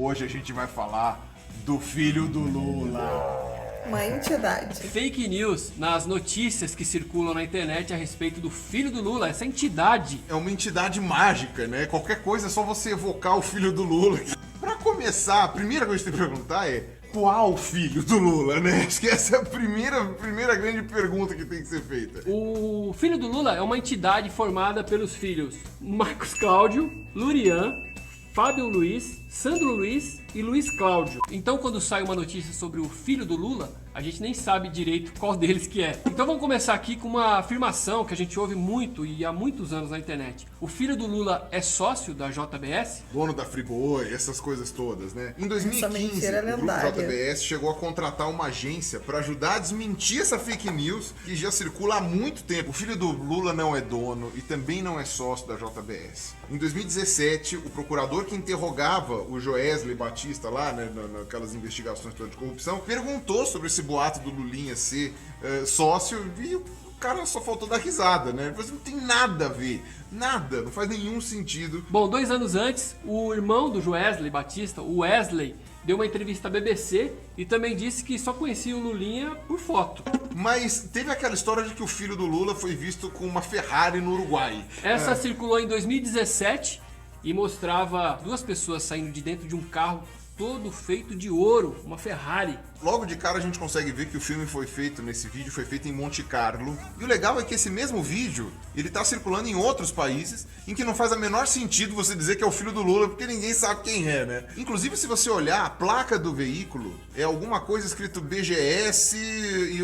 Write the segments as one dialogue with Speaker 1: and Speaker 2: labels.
Speaker 1: Hoje a gente vai falar do filho do Lula.
Speaker 2: Uma entidade.
Speaker 3: Fake news nas notícias que circulam na internet a respeito do filho do Lula, essa entidade.
Speaker 1: É uma entidade mágica, né? Qualquer coisa é só você evocar o filho do Lula. Pra começar, a primeira coisa que você tem que perguntar é: qual filho do Lula, né? Acho que essa é a primeira grande pergunta que tem que ser feita.
Speaker 3: O filho do Lula é uma entidade formada pelos filhos Marcos Cláudio, Lurian, Fábio Luiz, Sandro Luiz e Luiz Cláudio. Então, quando sai uma notícia sobre o filho do Lula, a gente nem sabe direito qual deles que é. Então vamos começar aqui com uma afirmação que a gente ouve muito e há muitos anos na internet. O filho do Lula é sócio da JBS?
Speaker 1: Dono da Friboi, essas coisas todas, né? Em
Speaker 2: Essa
Speaker 1: 2015,
Speaker 2: mentira é
Speaker 1: o grupo
Speaker 2: lendária.
Speaker 1: JBS chegou a contratar uma agência para ajudar a desmentir essa fake news que já circula há muito tempo. O filho do Lula não é dono e também não é sócio da JBS. Em 2017, o procurador que interrogava o Joesley Batista lá, né, naquelas investigações todas de corrupção, perguntou sobre esse boato do Lulinha ser sócio e o cara só faltou dar risada, né? Mas não tem nada a ver, nada, não faz nenhum sentido.
Speaker 3: Bom, 2 anos antes, o irmão do Joesley Batista, o Wesley, deu uma entrevista à BBC e também disse que só conhecia o Lulinha por foto.
Speaker 1: Mas teve aquela história de que o filho do Lula foi visto com uma Ferrari no Uruguai.
Speaker 3: Essa circulou em 2017 e mostrava 2 pessoas saindo de dentro de um carro todo feito de ouro, uma Ferrari.
Speaker 1: Logo de cara a gente consegue ver que o filme foi feito, nesse vídeo, foi feito em Monte Carlo. E o legal é que esse mesmo vídeo, ele tá circulando em outros países, em que não faz a menor sentido você dizer que é o filho do Lula, porque ninguém sabe quem é, né? Inclusive, se você olhar, a placa do veículo é alguma coisa escrito BGS e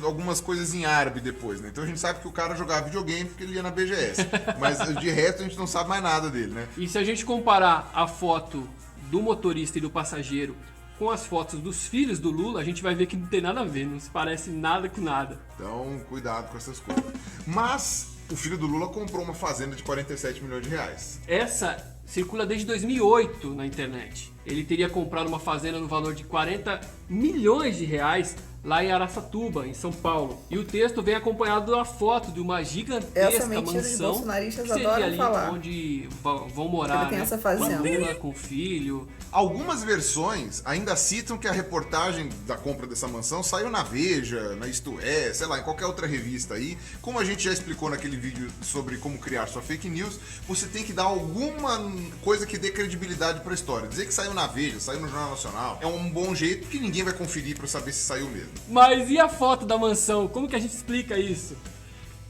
Speaker 1: algumas coisas em árabe depois, né? Então a gente sabe que o cara jogava videogame porque ele ia na BGS. Mas de resto a gente não sabe mais nada dele, né?
Speaker 3: E se a gente comparar a foto do motorista e do passageiro com as fotos dos filhos do Lula, a gente vai ver que não tem nada a ver, não se parece nada com nada.
Speaker 1: Então, cuidado com essas coisas. Mas o filho do Lula comprou uma fazenda de 47 milhões de reais.
Speaker 3: Essa circula desde 2008 na internet. Ele teria comprado uma fazenda no valor de 40 milhões de reais lá em Araçatuba, em São Paulo. E o texto vem acompanhado da foto de uma
Speaker 2: Essa
Speaker 3: gigantesca
Speaker 2: mentira de
Speaker 3: mansão
Speaker 2: bolsonaristas
Speaker 3: que seria
Speaker 2: adoram
Speaker 3: ali
Speaker 2: falar.
Speaker 3: onde vão morar,
Speaker 2: Ele tem
Speaker 3: né?
Speaker 2: essa fazenda.
Speaker 3: Lula com o filho.
Speaker 1: Algumas versões ainda citam que a reportagem da compra dessa mansão saiu na Veja, na Isto É, sei lá, em qualquer outra revista aí. Como a gente já explicou naquele vídeo sobre como criar sua fake news, você tem que dar alguma coisa que dê credibilidade pra história. Dizer que saiu na Veja, saiu no Jornal Nacional, é um bom jeito que ninguém vai conferir pra saber se saiu mesmo.
Speaker 3: Mas e a foto da mansão? Como que a gente explica isso?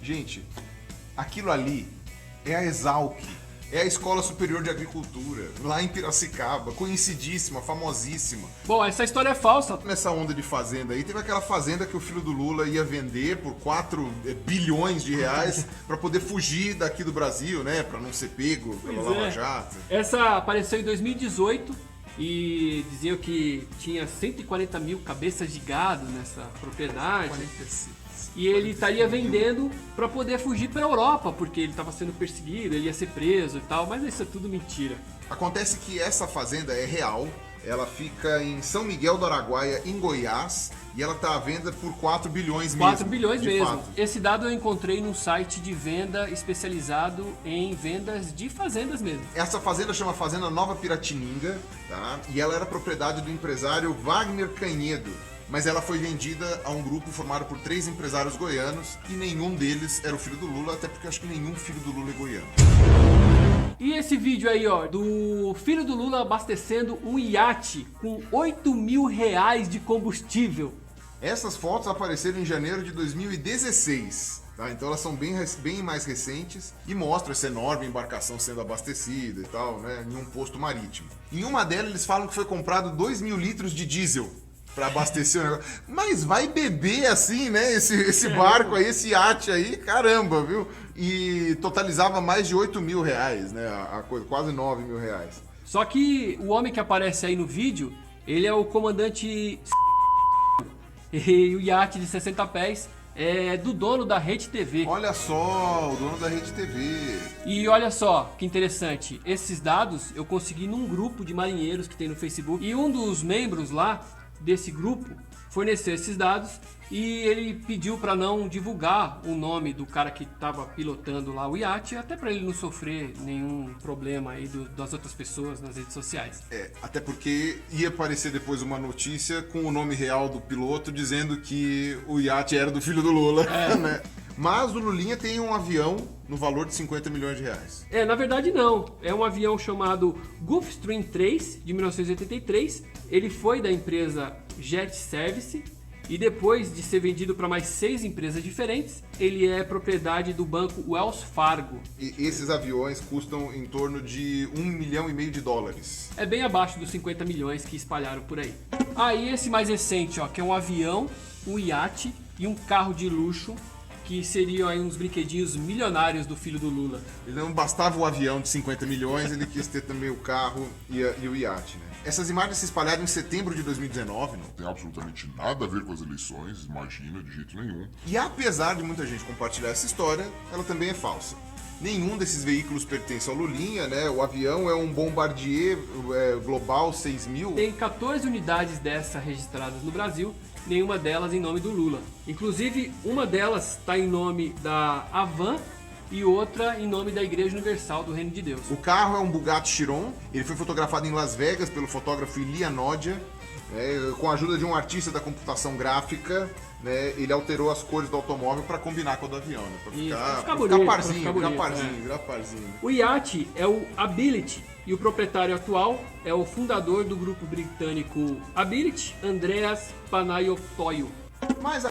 Speaker 1: Gente, aquilo ali é a Exalc, é a Escola Superior de Agricultura, lá em Piracicaba, conhecidíssima, famosíssima.
Speaker 3: Bom, essa história é falsa.
Speaker 1: Nessa onda de fazenda aí, teve aquela fazenda que o filho do Lula ia vender por 4 bilhões de reais para poder fugir daqui do Brasil, né? Para não ser pego pela
Speaker 3: Pois
Speaker 1: Lava
Speaker 3: é.
Speaker 1: Jato.
Speaker 3: Essa apareceu em 2018 e diziam que tinha 140 mil cabeças de gado nessa propriedade. E ele estaria vendendo para poder fugir para a Europa, porque ele estava sendo perseguido, ele ia ser preso e tal, mas isso é tudo mentira.
Speaker 1: Acontece que essa fazenda é real, ela fica em São Miguel do Araguaia, em Goiás, e ela tá à venda por 4 bilhões mesmo.
Speaker 3: 4 bilhões
Speaker 1: de
Speaker 3: mesmo.
Speaker 1: fato.
Speaker 3: Esse dado eu encontrei num site de venda especializado em vendas de fazendas mesmo.
Speaker 1: Essa fazenda chama Fazenda Nova Piratininga, tá? E ela era propriedade do empresário Wagner Canhedo, mas ela foi vendida a um grupo formado por 3 empresários goianos e nenhum deles era o filho do Lula, até porque eu acho que nenhum filho do Lula é goiano.
Speaker 3: E esse vídeo aí, ó, do filho do Lula abastecendo um iate com 8 mil reais de combustível.
Speaker 1: Essas fotos apareceram em janeiro de 2016, tá? Então elas são bem mais recentes e mostram essa enorme embarcação sendo abastecida e tal, né, em um posto marítimo. Em uma delas eles falam que foi comprado 2 mil litros de diesel para abastecer o negócio. Mas vai beber assim, né, esse barco aí, esse iate aí, caramba, viu? E totalizava mais de 8 mil reais, né, a coisa, quase 9 mil reais.
Speaker 3: Só que o homem que aparece aí no vídeo, ele é o comandante e o iate de 60 pés é do dono da Rede TV.
Speaker 1: Olha só, o dono da Rede TV.
Speaker 3: E olha só que interessante, esses dados eu consegui num grupo de marinheiros que tem no Facebook e um dos membros lá desse grupo forneceu esses dados e ele pediu para não divulgar o nome do cara que estava pilotando lá o iate, até para ele não sofrer nenhum problema aí das outras pessoas nas redes sociais.
Speaker 1: Até porque ia aparecer depois uma notícia com o nome real do piloto dizendo que o iate era do filho do Lula, né? Mas o Lulinha tem um avião no valor de 50 milhões de reais.
Speaker 3: Na verdade não. É um avião chamado Gulfstream 3, de 1983. Ele foi da empresa Jet Service e depois de ser vendido para mais 6 empresas diferentes, ele é propriedade do banco Wells Fargo.
Speaker 1: E esses aviões custam em torno de $1,5 milhão.
Speaker 3: É bem abaixo dos 50 milhões que espalharam por aí. Aí esse mais recente, ó, que é um avião, um iate e um carro de luxo, que seriam aí uns brinquedinhos milionários do filho do Lula.
Speaker 1: Ele não bastava o avião de 50 milhões, ele quis ter também o carro e o iate, né? Essas imagens se espalharam em setembro de 2019,
Speaker 2: Não tem absolutamente nada a ver com as eleições, imagina, de jeito nenhum.
Speaker 1: e apesar de muita gente compartilhar essa história, ela também é falsa. Nenhum desses veículos pertence ao Lulinha, né? O avião é um Bombardier Global 6000.
Speaker 3: Tem 14 unidades dessa registradas no Brasil, nenhuma delas em nome do Lula. Inclusive, uma delas está em nome da Avan e outra em nome da Igreja Universal do Reino de Deus.
Speaker 1: O carro é um Bugatti Chiron, ele foi fotografado em Las Vegas pelo fotógrafo Ilia Nodia, né? Com a ajuda de um artista da computação gráfica, né? Ele alterou as cores do automóvel para combinar com a do avião, né? Pra
Speaker 3: Isso,
Speaker 1: ficar,
Speaker 3: ficar
Speaker 1: pra
Speaker 3: bonito,
Speaker 1: ficar
Speaker 3: pra ficar bonito,
Speaker 1: virar parzinho.
Speaker 3: O iate é o Ability e o proprietário atual é o fundador do grupo britânico Ability, Andreas Panayotoiu.
Speaker 1: Mas